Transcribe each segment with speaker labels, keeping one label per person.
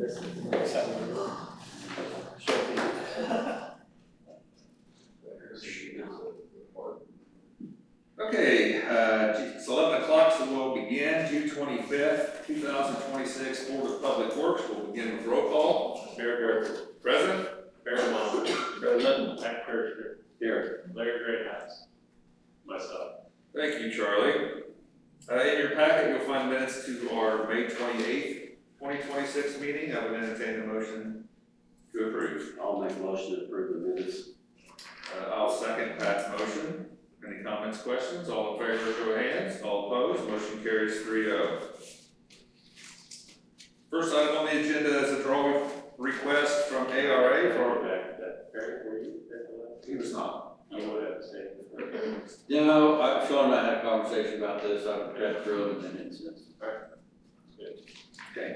Speaker 1: Okay, it's 11 o'clock, so we'll begin. June 25th, 2026, Board of Public Works. We'll begin with roll call. Mayor President.
Speaker 2: Vernon. President. Matt Kirschner. Here. Larry Greathouse. Myself.
Speaker 1: Thank you, Charlie. In your packet, you'll find minutes to our May 28th, 2026 meeting. I would entertain a motion to approve.
Speaker 3: I'll make a motion to approve the minutes.
Speaker 1: I'll second Pat's motion. Any comments, questions? All in favor, show of hands. All opposed, motion carries 3-0. First item on the agenda is a draw request from ARA for.
Speaker 2: Eric, were you there for that?
Speaker 1: He was not.
Speaker 2: You would have to say.
Speaker 3: No, Sean and I had a conversation about this. I've read through it and it's.
Speaker 1: Okay.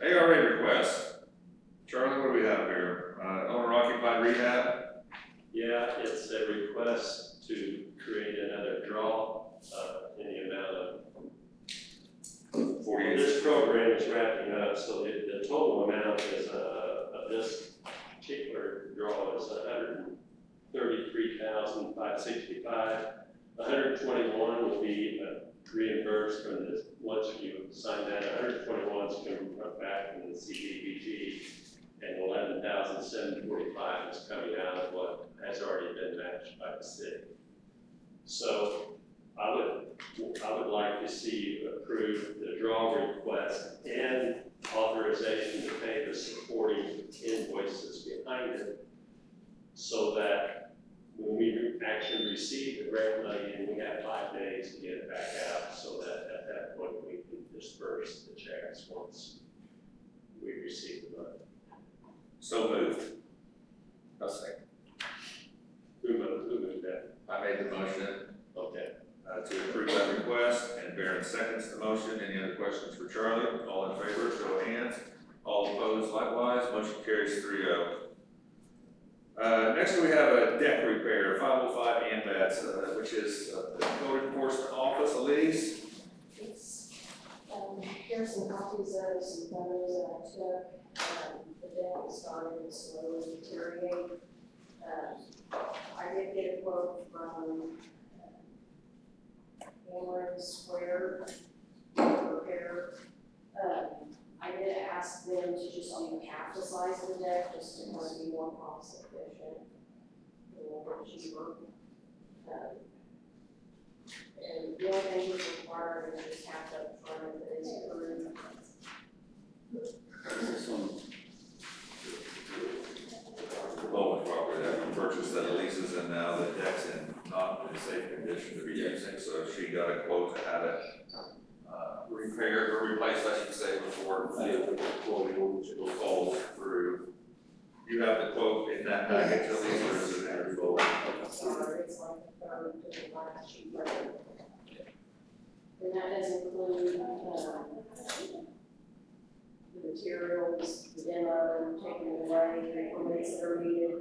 Speaker 1: ARA request. Charlie, what do we have here? Owner occupied rehab.
Speaker 2: Yeah, it's a request to create another draw in the amount of
Speaker 1: 48.
Speaker 2: This program is wrapping up, so the total amount is of this particular draw is $133,565. 121 will be reimbursed from this once you sign that. 121 is going to come back from the CDBG, and 11,745 is coming out of what has already been matched by the city. So I would like to see you approve the draw request and authorization to pay the supporting invoices behind it, so that when we actually receive the grant money, and we have 5 days to get it back out, so that at that point we can disperse the checks once we receive the money.
Speaker 1: So moved. I'll second.
Speaker 2: Who moved that?
Speaker 1: I made the motion
Speaker 2: Okay.
Speaker 1: to approve that request, and Vernon seconds the motion. Any other questions for Charlie? All in favor, show of hands. All opposed, likewise. Motion carries 3-0. Next, we have a deck repair, 505 AMBATS, which is the Code Enforcement Office. Elise.
Speaker 4: Here's some copies of some photos that I took. The deck is starting to slowly deteriorate. I did get a quote from Cameron Square repair. I did ask them to just do half the size of the deck, just to kind of be more cost efficient, a little bit cheaper. And the only thing that's required is just half up front of it is approved.
Speaker 3: This one.
Speaker 1: Lower property that we purchased that Elise is in now, the deck's in not in safe condition to be using, so she got a quote to have it repaired or replaced, I should say, before it falls through. You have the quote in that package, Elise, or is it in your folder?
Speaker 4: Sorry, it's like the third to the last sheet. And that does include, the materials, the demo, taking it away, the implements that are needed.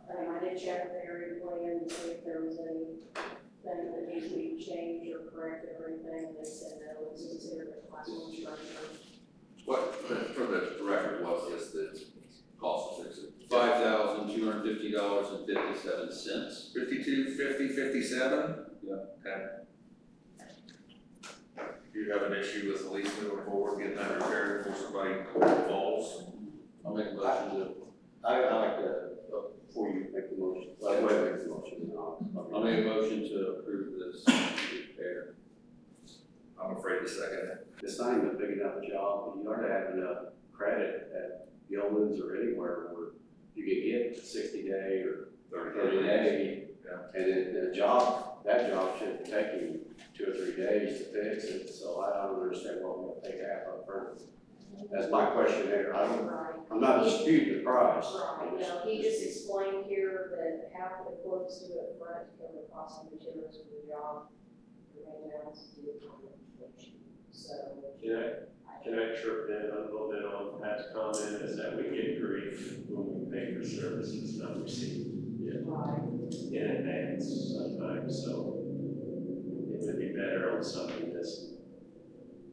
Speaker 4: I did check the area plan to see if there was anything that needs to be changed or corrected or anything, and they said no, it's considered a class 1 structure.
Speaker 1: What, for the record, was this the cost of fixing?
Speaker 3: $5,250.57.
Speaker 1: 52, 50, 57?
Speaker 3: Yeah.
Speaker 1: Okay. Do you have an issue with Elise moving forward, getting that repaired before somebody falls?
Speaker 3: I'll make a motion to. I like to, before you make the motion, I'll make the motion. I'll make a motion to approve this repair.
Speaker 1: I'm afraid to second it.
Speaker 3: It's not even a big enough job, but you ought to have enough credit at Gilman's or anywhere where you can get 60-day or 30-day.
Speaker 1: Yeah.
Speaker 3: And then that job should take you 2 or 3 days to fix it, so I don't understand what we'll take half up front. That's my question there. I'm not disputing the price.
Speaker 4: Right, no, he just explained here that half the quotes due up front to cover the cost of materials for the job, the balance to do the so.
Speaker 2: Can I chirp in a little bit on Pat's comment, is that we get grief when we pay for services not received
Speaker 4: Right.
Speaker 2: in advance sometimes, so it would be better on something that's,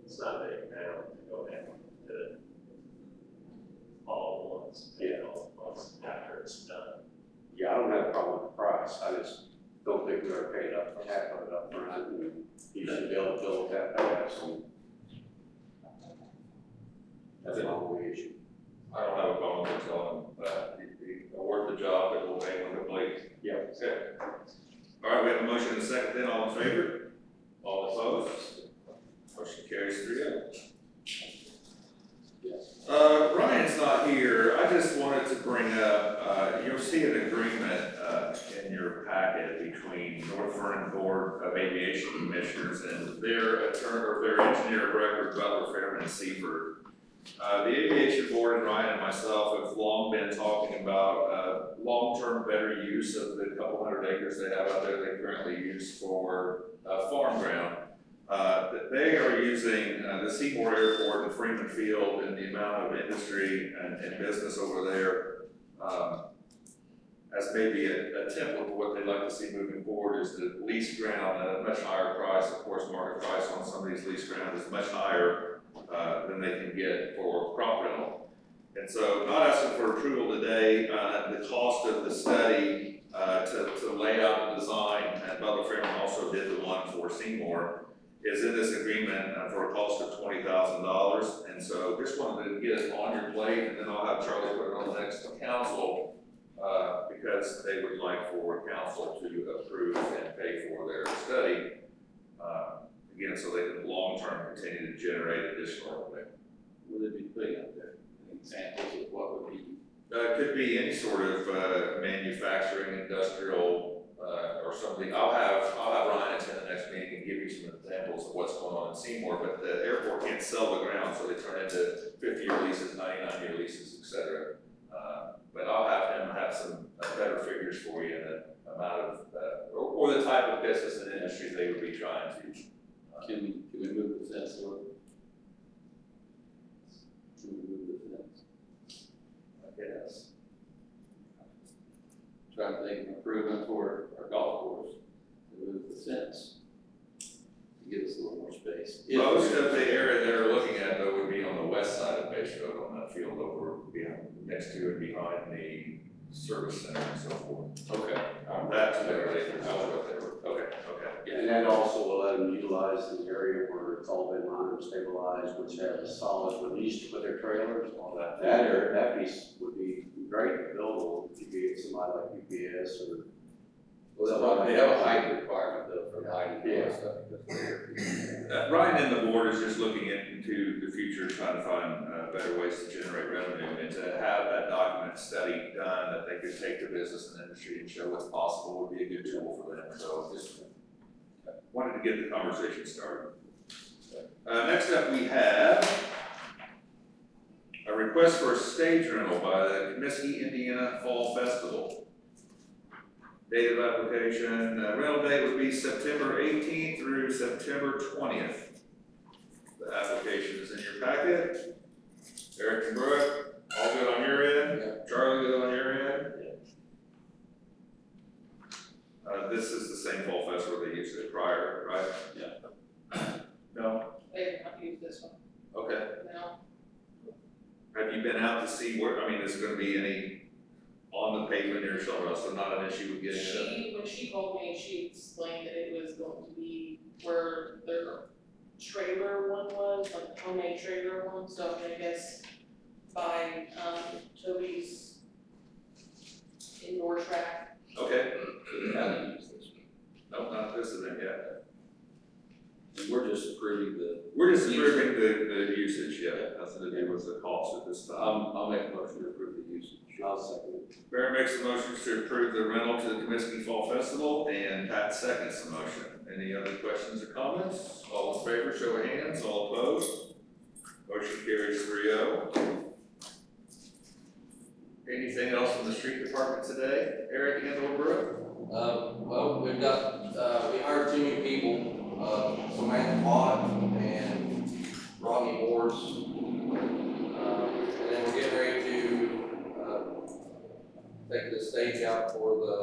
Speaker 2: it's not big now to go ahead and
Speaker 3: price. I just don't think we are paid up for half of it up front, and you should be able to build that fast. And that's my only issue.
Speaker 1: I don't have a problem with telling him that he award the job, but we'll pay when complete.
Speaker 3: Yep.
Speaker 1: Okay. All right, we have a motion and a second then, all in favor? All opposed? Motion carries 3-0.
Speaker 3: Yes.
Speaker 1: Ryan's not here, I just wanted to bring up, you'll see an agreement, in your packet between North Vernon Board of Aviation Commissioners and their attorney, or their engineer of record, Butler, Fairman, and Seaford. The Aviation Board and Ryan and myself have long been talking about, long-term better use of the couple hundred acres they have out there they currently use for, farm ground. They are using the Seymour Airport and Freeman Field and the amount of industry and business over there as maybe a template for what they'd like to see moving forward is to lease ground at a much higher price. Of course, market price on some of these lease ground is much higher than they can get for crop rental. And so not asking for approval today, the cost of the study to lay out the design, and Butler Fairman also did the one for Seymour, is in this agreement for a cost of $20,000. And so just wanted to get it on your plate, and then I'll have Charlie put it on the next council because they would like for council to approve and pay for their study. Again, so they can long-term continue to generate additional revenue.
Speaker 5: Would it be putting up there examples of what would be?
Speaker 1: It could be any sort of manufacturing, industrial, or something. I'll have Ryan attend the next meeting and give you some examples of what's going on in Seymour, but the airport can't sell the ground, so they turn into 50-year leases, 99-year leases, et cetera. But I'll have him have some better figures for you and the amount of, or the type of business and industry they would be trying to.
Speaker 5: Can we move the fence a little? Can we move the fence?
Speaker 1: I guess.
Speaker 5: Trying to think of improvement for our golf course, to move the fence, to give us a little more space.
Speaker 1: Most of the area they're looking at though would be on the west side of Base Road on that field over behind, next to and behind the service center and so forth.
Speaker 5: Okay.
Speaker 1: That's where they were. Okay.
Speaker 3: And that also will let them utilize the area where it's all been lined and stabilized, which has a solid release to put their trailers.
Speaker 1: All that.
Speaker 3: That area, that piece would be great to build on if you get somebody like UPS or.
Speaker 5: Well, they have a height requirement though for lighting and
Speaker 3: Yeah.
Speaker 5: stuff.
Speaker 1: Ryan and the board is just looking into the future, trying to find better ways to generate revenue and to have that document study done that they could take to business and industry and show what's possible would be a good tool for them. So just wanted to get the conversation started. Next up we have a request for a stage rental by the Comiskey, Indiana Fall Festival. Date of application, rental date would be September 18th through September 20th. The application is in your packet. Eric and Brooke, all good on your end?
Speaker 5: Yeah.
Speaker 1: Charlie, good on your end? This is the same fall festival they used it prior, right?
Speaker 5: Yeah.
Speaker 1: No?
Speaker 6: They have used this one
Speaker 1: Okay.
Speaker 6: now.
Speaker 1: Have you been out to see where, I mean, is there gonna be any on the pavement here somewhere else, so not an issue with getting it?
Speaker 6: When she told me, she explained that it was going to be where their trailer one was, like the homemade trailer one, so I guess by, Toby's indoor track.
Speaker 1: Okay,
Speaker 5: So they haven't used this
Speaker 1: no, not this event yet.
Speaker 5: one. We're just approving the,
Speaker 1: We're just approving the usage, yeah, nothing to do with the cost at this time.
Speaker 5: I'll make a motion to approve the usage.
Speaker 3: I'll second it.
Speaker 1: Barry makes the motion to approve the rental to the Comiskey Fall Festival, and Pat seconds the motion. Any other questions or comments? All in favor, show of hands, all opposed? Motion carries 3-0. Anything else from the street department today? Eric and/or Brooke?
Speaker 7: Well, we've got, we hired 2 new people, Samantha Watt and Rodney Morris. And then we're getting ready to, take the stage out for the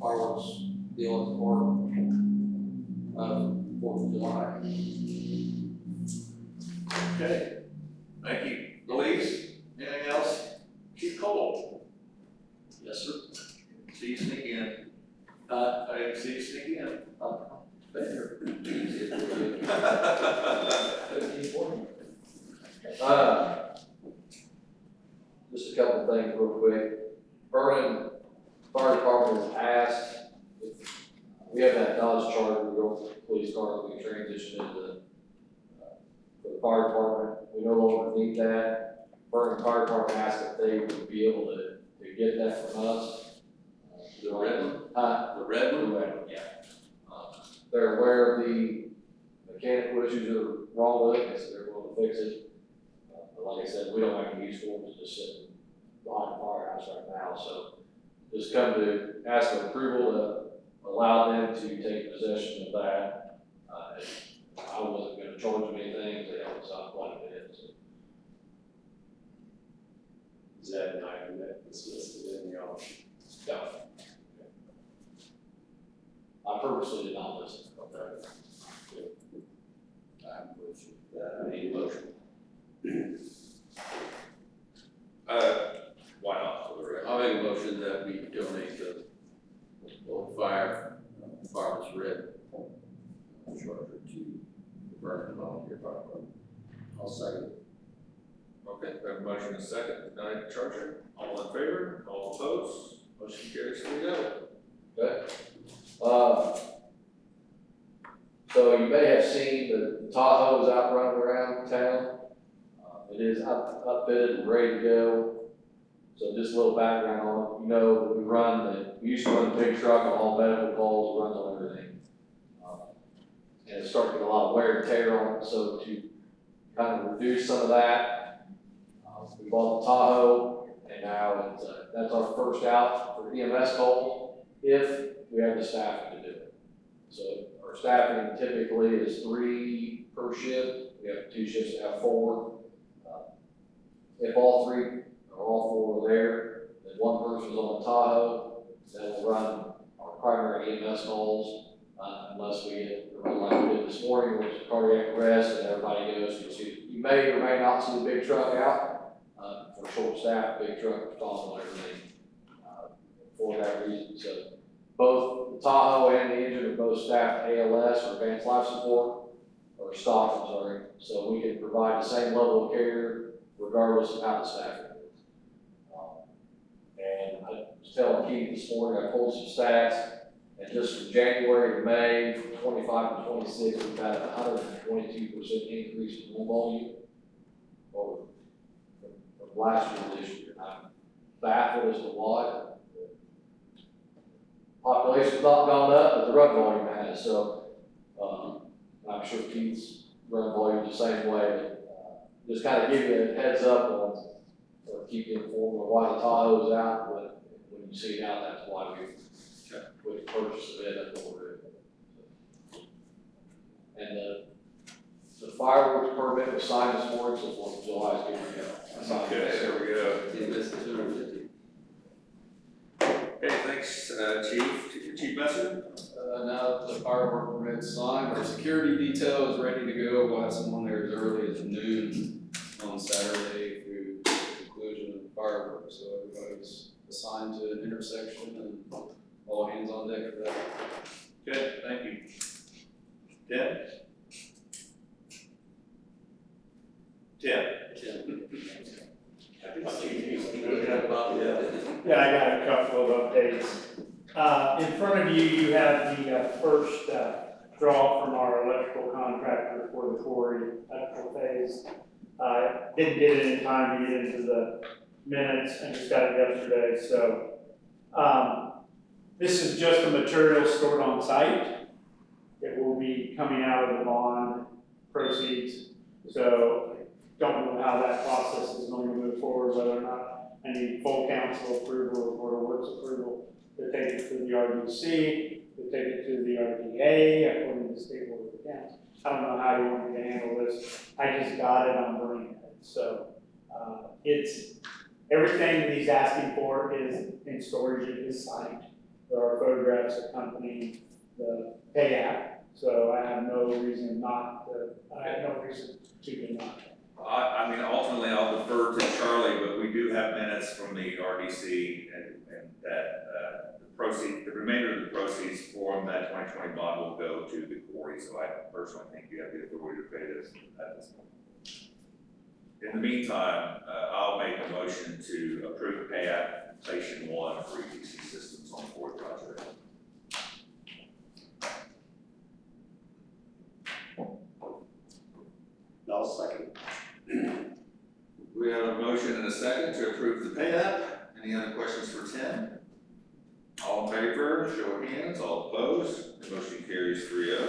Speaker 7: fireworks deal at the park, 4th of July.
Speaker 1: Okay, thank you. Louise, anything else? Chief Cole?
Speaker 7: Yes, sir.
Speaker 1: Chief
Speaker 7: Just a couple of things real quick. Vernon Fire Department has asked if we have that Dodge Charger, the old police car that we transitioned into for the fire department. We no longer need that. Vernon Fire Department asked if they would be able to get that from us.
Speaker 5: The red one?
Speaker 7: The red one, yeah. They're aware of the mechanical issues that are wrong with it, so they're going to fix it. But like I said, we don't have any use for them to just sit behind the firehouse right now, so just come to ask for approval to allow them to take possession of that. I wasn't gonna charge them anything, they haven't signed quite a bit, so.
Speaker 3: Is that an item that's listed in the auction?
Speaker 7: Yeah. I purposely did not listen.
Speaker 5: I'm pushing that, I need a motion.
Speaker 1: Why not for the record?
Speaker 5: I'll make a motion that we donate the old fire department's red Charger to the Vernon Volunteer Fire Department. I'll second it.
Speaker 1: Okay, we have a motion and a second, donate the Charger. All in favor? All opposed? Motion carries 3-0.
Speaker 7: Okay. So you may have seen the Tahoe is out running around town. It is upfitted and ready to go. So just a little background on it. You know that we used to run the big truck on all medical calls, runs on everything. And it's starting to get a lot of wear and tear on it. So to kind of reduce some of that, we bought the Tahoe, and now that's our first out for EMS calls if we have the staffing to do it. So our staffing typically is 3 per shift. We have 2 shifts that have 4. If all 3 or all 4 are there, then one person's on the Tahoe that will run our primary EMS calls, unless we get a run like we did this morning, which is cardiac arrest, and everybody goes. You may or may not see the big truck out. For short staff, big truck responsible and everything for that reason. So both the Tahoe and the engine are both staffed ALS or advanced life support, or stock, I'm sorry. So we can provide the same level of care regardless of how the staffing is. And I was telling Keith this morning, I pulled some stats, and just from January to May, from 25 to 26, we've had a 122% increase in room volume over from last year to this year. I'm baffled as to why. Population's not gone up, but the run volume has. So I'm sure Keith's run volume is the same way. Just kind of give you a heads up on, or keep you informed on why the Tahoe is out, but when you see it out, that's why we purchased it at the order. And the fireworks permit was signed this morning, so 4th of July is good to go.
Speaker 1: Okay, there we go.
Speaker 5: You missed the 250.
Speaker 1: Okay, thanks, Chief Messer.
Speaker 8: Now that the firework permit's signed, our security detail is ready to go. We'll have someone there as early as noon on Saturday through the conclusion of the fireworks. So everybody's assigned to an intersection and all hands on deck for that.
Speaker 1: Good, thank you. Tim?
Speaker 9: Yeah, I got a couple of updates. In front of you, you have the first draw from our electrical contractor for the quarry electrical phase. Didn't get it in time to get into the minutes and just got it yesterday, so. This is just the material stored on site. It will be coming out of the bond proceeds. So don't know how that process is going to move forward, whether or not I need full council approval or Board of Works approval to take it to the RDC, to take it to the RDA, according to the State Board of Accounts. I don't know how you want me to handle this. I just got it on bringing it. So it's everything that he's asking for is in storage at his site. There are photographs accompanying the pay app, so I have no reason to deny it.
Speaker 1: I mean, ultimately, I'll defer to Charlie, but we do have minutes from the RDC and that the remainder of the proceeds from that 2020 bond will go to the quarry. So I personally think you have the authority to pay this at this point. In the meantime, I'll make a motion to approve pay application 1 for ETC Systems on Ford project.
Speaker 3: I'll second.
Speaker 1: We have a motion and a second to approve the pay app. Any other questions for Tim? All in favor, show of hands, all opposed, the motion carries 3-0.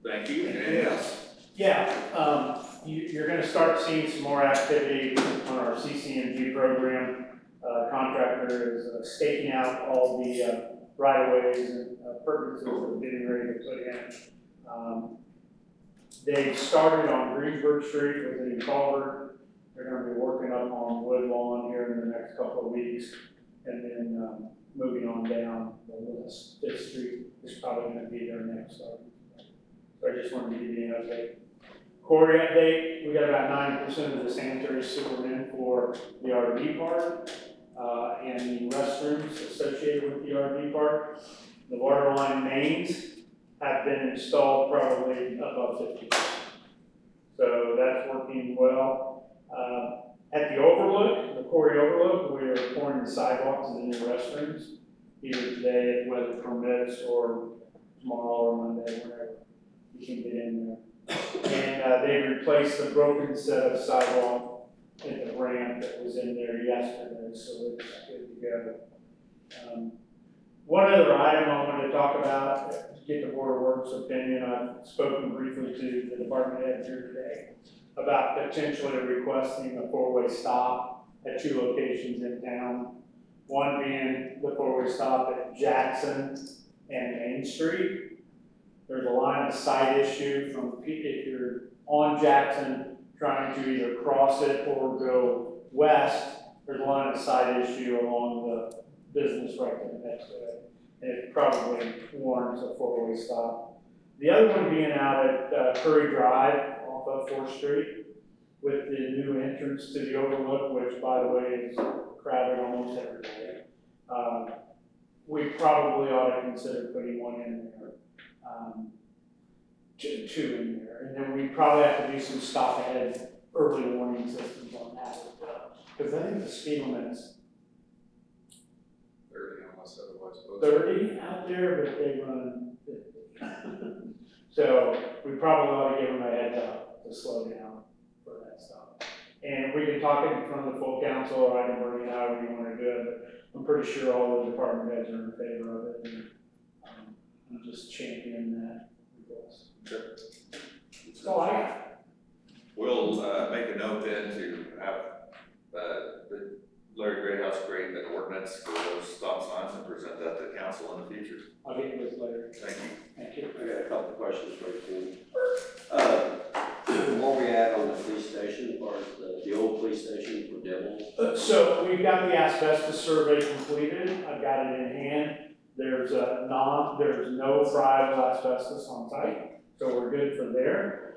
Speaker 1: Thank you, anything else?
Speaker 9: Yeah, you're gonna start seeing some more activity on our CCNG program. Contractor is staking out all the right-of-ways and permits that we're getting ready to put in. They've started on Greensburg Street with a new culvert. They're gonna be working up on Woodlawn here in the next couple of weeks. And then moving on down the list, Fifth Street is probably gonna be their next start. So I just wanted to give you an update. Quarry update, we got about 90% of the sanitary sewer in for the RV park, and the restrooms associated with the RV park. The water line mains have been installed probably above 50%. So that's working well. At the overlook, the quarry overlook, we are pouring the sidewalks and the new restrooms, either today, if weather permits, or tomorrow or Monday, whenever you can get in there. And they replaced the broken set of sidewalk at the ramp that was in there yesterday, so it's good to go. One other item I wanted to talk about, to get the Board of Works opinion, I've spoken briefly to the department head here today about potentially requesting a four-way stop at 2 locations in town. One being the four-way stop at Jackson and Main Street. There's a line of sight issue from, if you're on Jackson trying to either cross it or go west, there's a line of sight issue along the business right there next to it. And it probably warrants a four-way stop. The other one being out at Curry Drive off of 4th Street with the new entrance to the overlook, which by the way is crowded almost every day. We probably ought to consider putting one in there. Two in there, and then we probably have to do some stop ahead early warning systems on that as well. Because I think the speed limit's
Speaker 8: 30 unless otherwise posted.
Speaker 9: 30 out there, but they run 50. So we probably ought to give them a heads up to slow down for that stuff. And we can talk it in front of the full council, or I can bring it however you want to do it, but I'm pretty sure all the department heads are in favor of it. And, I'm just championing that request.
Speaker 1: Sure.
Speaker 9: That's all I got.
Speaker 1: We'll make a note then to have the Larry Greathouse create an ordinance for those stop signs and present that to council in the future.
Speaker 9: I'll get you this later.
Speaker 1: Thank you.
Speaker 9: Thank you.
Speaker 3: I got a couple of questions for you, Tim. Where we at on the police station, or the old police station for Devil?
Speaker 9: So we've got the asbestos survey completed. I've got it in hand. There's no friable asbestos on site, so we're good for there.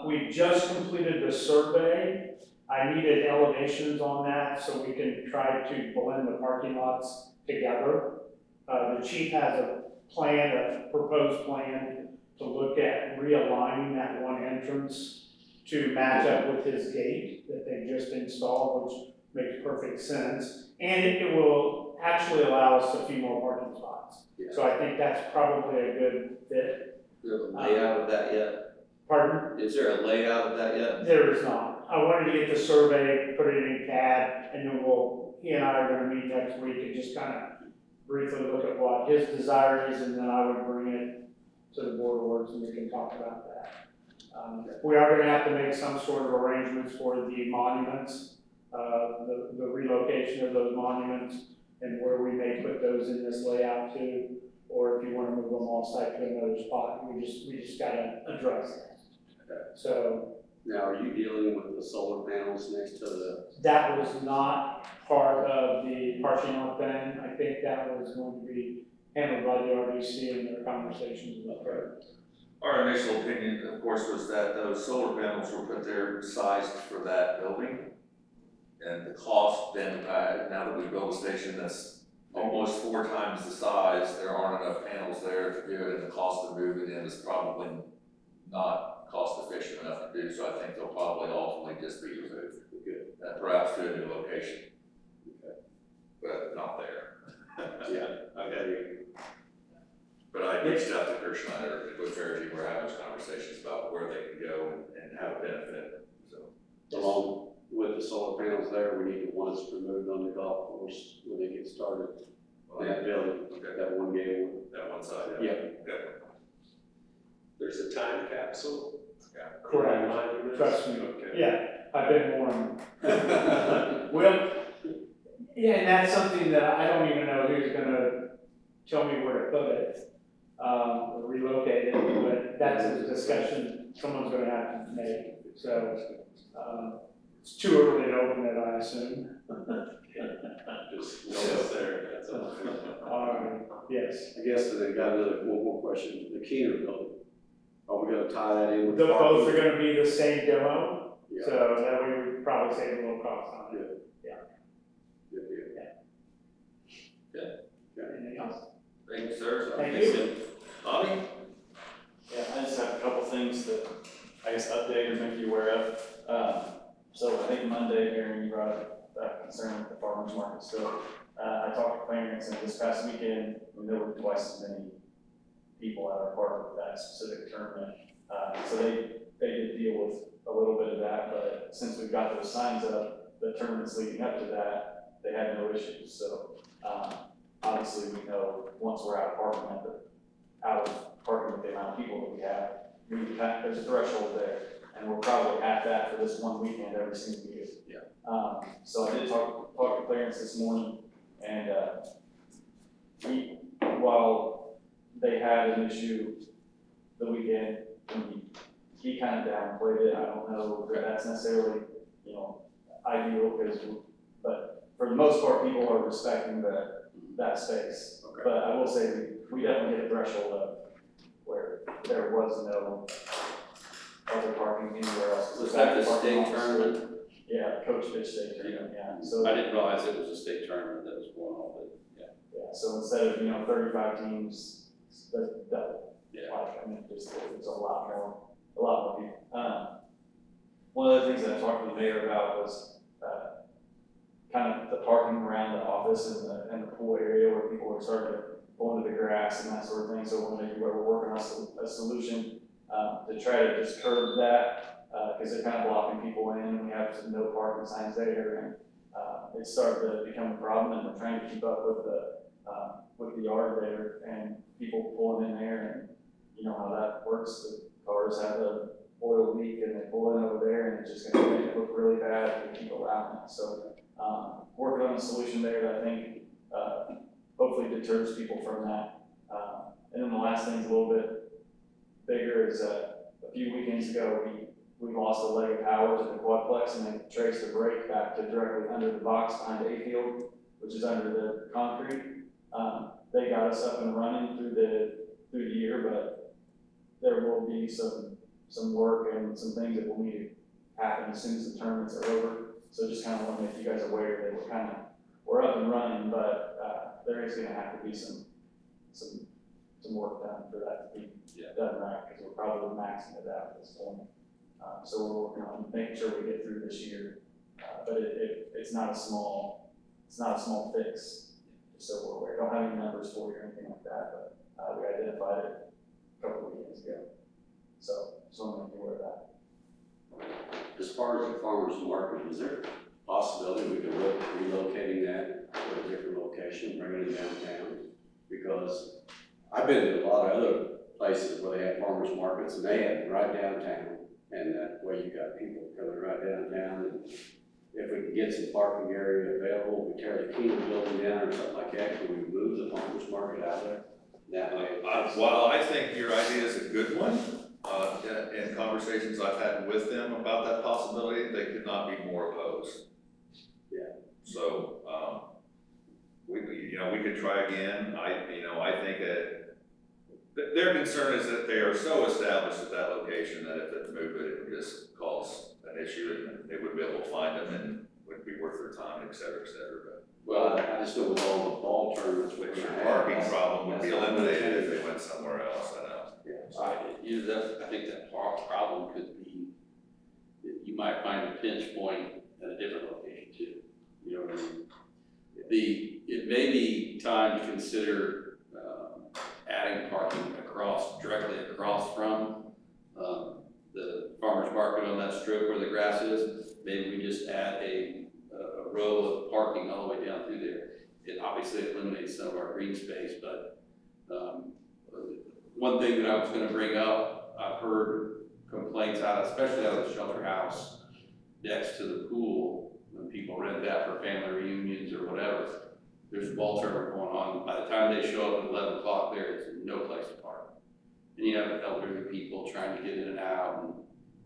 Speaker 9: We just completed the survey. I needed elevations on that so we can try to blend the parking lots together. The chief has a proposed plan to look at realigning that one entrance to match up with his gate that they just installed, which makes perfect sense. And it will actually allow us a few more parking spots.
Speaker 3: Yeah.
Speaker 9: So I think that's probably a good fit.
Speaker 3: Do you have a layout of that yet?
Speaker 9: Pardon?
Speaker 3: Is there a layout of that yet?
Speaker 9: There is not. I wanted to get the survey, put it in CAD, and then he and I are gonna meet next week and just kind of briefly look at what his desire is, and then I would bring it to the Board of Works and we can talk about that. We are gonna have to make some sort of arrangements for the monuments, the relocation of those monuments, and where we may put those in this layout too, or if you want to move them off site to another spot, we just gotta address that.
Speaker 3: Okay.
Speaker 9: So
Speaker 3: Now, are you dealing with the solar panels next to the?
Speaker 9: that was not part of the parking lot thing. I think that was going to be handled by the RDC in their conversations with her.
Speaker 1: Our initial opinion, of course, was that those solar panels were put there sized for that building. And the cost then, now that we build a station that's almost 4 times the size, there aren't enough panels there to do it, and the cost of moving in is probably not cost efficient enough to do, so I think they'll probably ultimately just be removed. perhaps to a new location. But not there.
Speaker 3: Yeah, okay.
Speaker 1: But I reached out to Kurt Schneider with Fairview, we're having those conversations about where they can go and have a benefit, so.
Speaker 3: Along with the solar panels there, we need the ones removed on the golf course when they get started. That building, that one gable.
Speaker 1: That one side,
Speaker 3: Yeah.
Speaker 1: Okay.
Speaker 2: There's a time capsule.
Speaker 9: Correct.
Speaker 2: Monuments.
Speaker 9: Trust me.
Speaker 2: Okay.
Speaker 9: Yeah, I've been warned. Well, yeah, and that's something that I don't even know who's gonna tell me where to put it, or relocate it, but that's a discussion someone's gonna have to make, so, it's too early to open it, I assume.
Speaker 2: Just know it's there, that's all.
Speaker 9: Yes.
Speaker 3: I guess they got one more question, the Keener building. Are we gonna tie that in with
Speaker 9: The
Speaker 3: the parking?
Speaker 9: both are gonna be the same demo,
Speaker 3: Yeah.
Speaker 9: so that way we probably save a little cost on it.
Speaker 3: Good deal.
Speaker 9: Anything else?
Speaker 1: Thank you, sir.
Speaker 9: Thank you.
Speaker 1: Bobby?
Speaker 10: Yeah, I just have a couple things that I guess update or make you aware of. So I think Monday, Aaron, you brought up that concern with the farmer's market. So I talked to Clarence, and this past weekend, there were twice as many people at our park with that specific tournament. So they did deal with a little bit of that, but since we've got those signs up, the tournaments leading up to that, they had no issues. So obviously we know once we're out of parking with the amount of people that we have, there's a threshold there, and we're probably at that for this one weekend every single year.
Speaker 1: Yeah.
Speaker 10: So I did talk to Clarence this morning, and while they had an issue the weekend, he kind of downplayed it. I don't know that that's necessarily, ideal, but for the most part, people are respecting that space.
Speaker 3: Okay.
Speaker 10: But I will say, we definitely hit a threshold of where there was no other parking anywhere else.
Speaker 5: Was that the state tournament?
Speaker 10: Yeah, Coach Pitch State tournament, yeah. So
Speaker 5: I didn't realize it was a state tournament that was going on, but yeah.
Speaker 10: yeah, so instead of 35 teams, that's double.
Speaker 5: Yeah.
Speaker 10: Like, I mean, it's a lot more people. One of the things that I talked to the mayor about was kind of the parking around the office and the pool area where people were starting to pull into the grass and that sort of thing. So we're working on a solution to try to just curb that because they're kind of blocking people in. We have some no parking signs there, and it started to become a problem. And we're trying to keep up with the yard there and people pulling in there, and you know how that works. The cars have a oil leak and they pull in over there, and it's just going to make it look really bad if we keep allowing it. So working on a solution there that I think hopefully deters people from that. And then the last thing's a little bit bigger is a few weekends ago we lost a leg of power to the quadplex, and they traced the brake back to directly under the box behind A field, which is under the concrete. They got us up and running through the year, but there will be some work and some things that will need to happen as soon as the tournaments are over. So just kind of want to make you guys aware that we're up and running, but there is going to have to be some work done for that to be done right, because we're probably maxing it out at this point. So we're working on making sure we get through this year, but it's not a small fix. So we're aware. Don't have any numbers for you or anything like that, but we identified it a couple of weekends ago. So just want to make you aware of that.
Speaker 3: As far as the farmer's market, is there a possibility we could look at relocating that to a different location, bringing it downtown? Because I've been to a lot of other places where they have farmers markets, and they have it right downtown, and that way you got people coming right downtown. And if we can get some parking area available, we tear the Keener building down or something like that, can we move the farmers market out of there? That way.
Speaker 1: While I think your idea is a good one, in conversations I've had with them about that possibility, they could not be more opposed.
Speaker 3: Yeah.
Speaker 1: So, we could try again. I think their concern is that they are so established at that location that if it's moved, it would just cause an issue, and they wouldn't be able to find them and wouldn't be worth their time, et cetera, et cetera. But
Speaker 3: Well, I just know with all the ball tournaments,
Speaker 1: but
Speaker 3: we're
Speaker 1: your
Speaker 3: gonna have.
Speaker 1: parking problem would be eliminated if they went somewhere else, I know.
Speaker 3: Yeah.
Speaker 5: I think that problem could be, that you might find a pinch point at a different location.
Speaker 3: consider, adding parking directly across from, the farmer's market on that strip where the grass is. Maybe we just add a row of parking all the way down through there. It obviously eliminates some of our green space, but, one thing that I was gonna bring up, I've heard complaints especially out of the shelter house next to the pool, when people rent that for family reunions or whatever. There's ball tournament going on. By the time they show up at 11 o'clock, there is no place to park. And you have elderly people trying to get in and out, and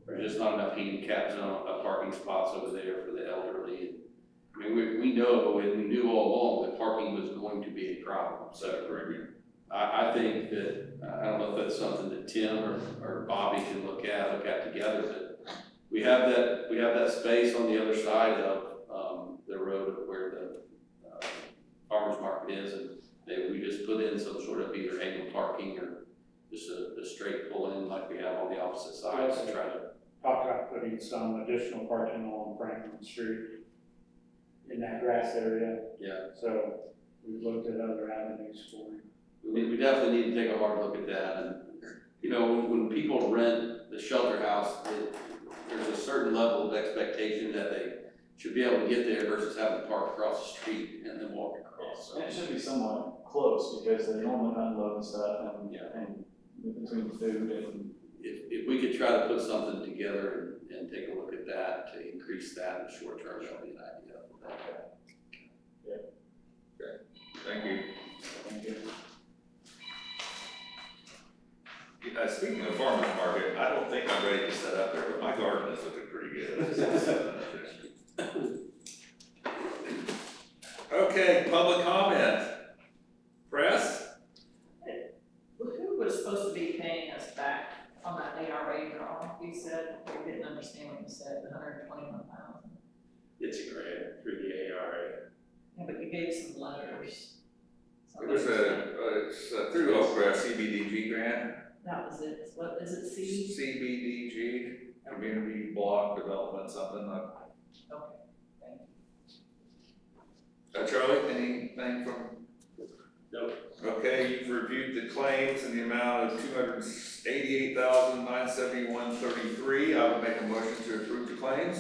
Speaker 3: there's just not enough handicap zone, parking spots over there for the elderly. I mean, we know, but we knew all along that parking was going to be a problem. So I think that, I don't know if that's something that Tim or Bobby can look at together, but we have that space on the other side of, the road where the, farmer's market is, and maybe we just put in some sort of either angle parking or just a straight pull in like we have on the opposite sides to try to.
Speaker 9: Talked about putting some additional parking along Franklin Street in that grass area.
Speaker 3: Yeah.
Speaker 9: So we've looked at other avenues for it.
Speaker 3: We definitely need to take a hard look at that, and, you know, when people rent the shelter house, there's a certain level of expectation that they should be able to get there versus having to park across the street and then walk across. So.
Speaker 10: And it should be somewhat close, because they normally unload and stuff, and, and between food and.
Speaker 3: If we could try to put something together and take a look at that to increase that in the short term, that'd be an idea.
Speaker 1: Okay, thank you.
Speaker 10: Thank you.
Speaker 1: Speaking of farmer's market, I don't think I'm ready to set up there, but my garden is looking pretty good. Okay, public comment. Press?
Speaker 11: Who was supposed to be paying us back on that ARA draw? You said, we didn't understand what you said, the $121,000.
Speaker 3: It's a grant through the ARA.
Speaker 11: Yeah, but you gave some letters.
Speaker 1: It was it's through Oakbrook CBDG grant.
Speaker 11: That was it. What is it, C?
Speaker 1: CBDG, Community Block Development, something like.
Speaker 11: Okay, thank you.
Speaker 1: Charlie, anything from?
Speaker 3: Nope.
Speaker 1: Okay, you've reviewed the claims in the amount of $288,971.33. I would make a motion to approve the claims.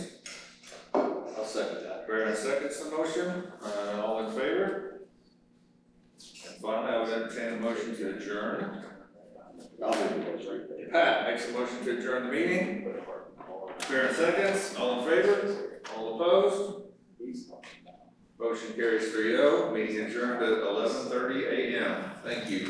Speaker 3: I'll second that.
Speaker 1: Vernon seconds the motion. All in favor? And finally, I would entertain a motion to adjourn.
Speaker 3: I'll make a motion.
Speaker 1: Pat makes a motion to adjourn the meeting. Vernon seconds. All in favor? All opposed? Motion carries 3-0. Meeting adjourned at 11:30 a.m. Thank you.